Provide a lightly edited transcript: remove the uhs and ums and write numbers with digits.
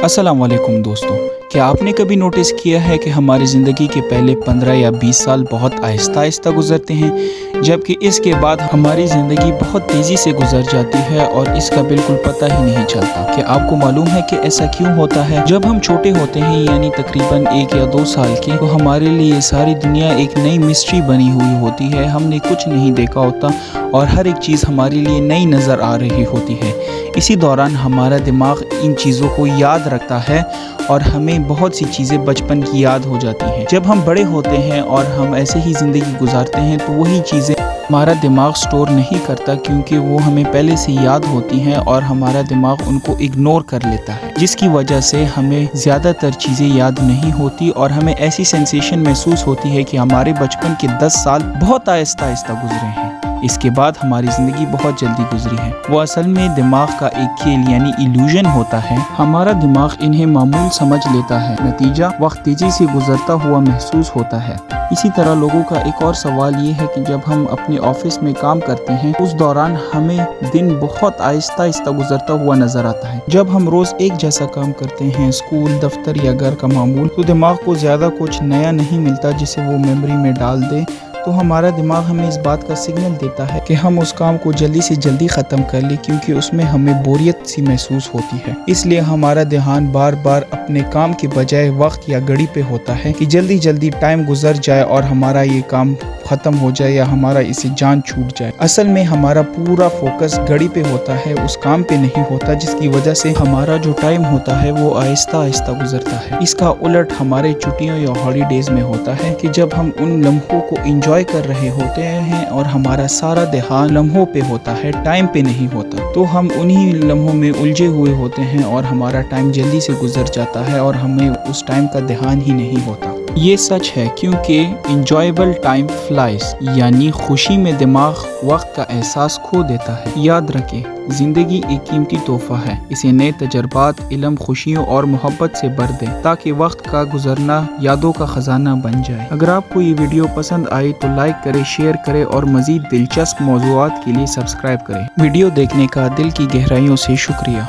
अस्सलाम वालेकुम दोस्तों, क्या आपने कभी नोटिस किया है कि हमारी ज़िंदगी के पहले 15 या 20 साल बहुत आहिस्ता आहिस्ता गुजरते हैं, जबकि इसके बाद हमारी ज़िंदगी बहुत तेज़ी से गुजर जाती है और इसका बिल्कुल पता ही नहीं चलता। क्या आपको मालूम है कि ऐसा क्यों होता है? जब हम छोटे होते हैं यानी तकरीबन 1 या 2 साल के, तो हमारे लिए सारी दुनिया एक नई मिस्ट्री बनी हुई होती है। हमने कुछ नहीं देखा होता और हर एक चीज़ हमारे लिए नई नज़र आ रही होती है। इसी दौरान हमारा दिमाग इन चीज़ों को याद रखता है और हमें बहुत सी चीज़ें बचपन की याद हो जाती हैं। जब हम बड़े होते हैं और हम ऐसे ही ज़िंदगी गुजारते हैं तो वही चीज़ें हमारा दिमाग स्टोर नहीं करता, क्योंकि वो हमें पहले से याद होती हैं और हमारा दिमाग उनको इग्नोर कर लेता है, जिसकी वजह से हमें ज़्यादातर चीज़ें याद नहीं होती और हमें ऐसी सेंसेशन महसूस होती है कि हमारे बचपन के 10 साल बहुत आहिस्ता आहिस्ता गुजरे हैं। इसके बाद हमारी ज़िंदगी बहुत जल्दी गुजरी है। वो असल में दिमाग का एक खेल यानी इल्यूजन होता है। हमारा दिमाग इन्हें मामूल समझ लेता है, नतीजा वक्त तेज़ी से गुजरता हुआ महसूस होता है। इसी तरह लोगों का एक और सवाल ये है कि जब हम अपने ऑफिस में काम करते हैं उस दौरान हमें दिन बहुत आहिस्ता आहिस्ता गुजरता हुआ नज़र आता है। जब हम रोज़ एक जैसा काम करते हैं, स्कूल, दफ्तर या घर का मामूल, तो दिमाग को ज़्यादा कुछ नया नहीं मिलता जिसे वो मेमोरी में डाल दे। तो हमारा दिमाग हमें इस बात का सिग्नल देता है कि हम उस काम को जल्दी से जल्दी ख़त्म कर लें, क्योंकि उसमें हमें बोरियत सी महसूस होती है। इसलिए हमारा ध्यान बार बार अपने काम के बजाय वक्त या घड़ी पे होता है कि जल्दी जल्दी टाइम गुजर जाए और हमारा ये काम ख़त्म हो जाए या हमारा इसे जान छूट जाए। असल में हमारा पूरा फोकस घड़ी पे होता है, उस काम पे नहीं होता, जिसकी वजह से हमारा जो टाइम होता है वो आहिस्ता आहिस्ता गुजरता है। इसका उलट हमारे छुट्टियों या हॉलीडेज़ में होता है कि जब हम उन लम्हों को इंजॉय कर रहे होते हैं और हमारा सारा ध्यान लम्हों पे होता है, टाइम पे नहीं होता, तो हम उन्हीं लम्हों में उलझे हुए होते हैं और हमारा टाइम जल्दी से गुजर जाता है और हमें उस टाइम का ध्यान ही नहीं होता। ये सच है क्योंकि इंजॉयबल टाइम फ्लाइज, यानी खुशी में दिमाग वक्त का एहसास खो देता है। याद रखें, ज़िंदगी एक कीमती तोहफा है। इसे नए तजर्बात, इल्म, खुशियों और मोहब्बत से भर दें ताकि वक्त का गुजरना यादों का ख़जाना बन जाए। अगर आपको ये वीडियो पसंद आई तो लाइक करें, शेयर करें और मज़ीद दिलचस्प मौज़ूआत के लिए सब्सक्राइब करें। वीडियो देखने का दिल की गहराइयों से शुक्रिया।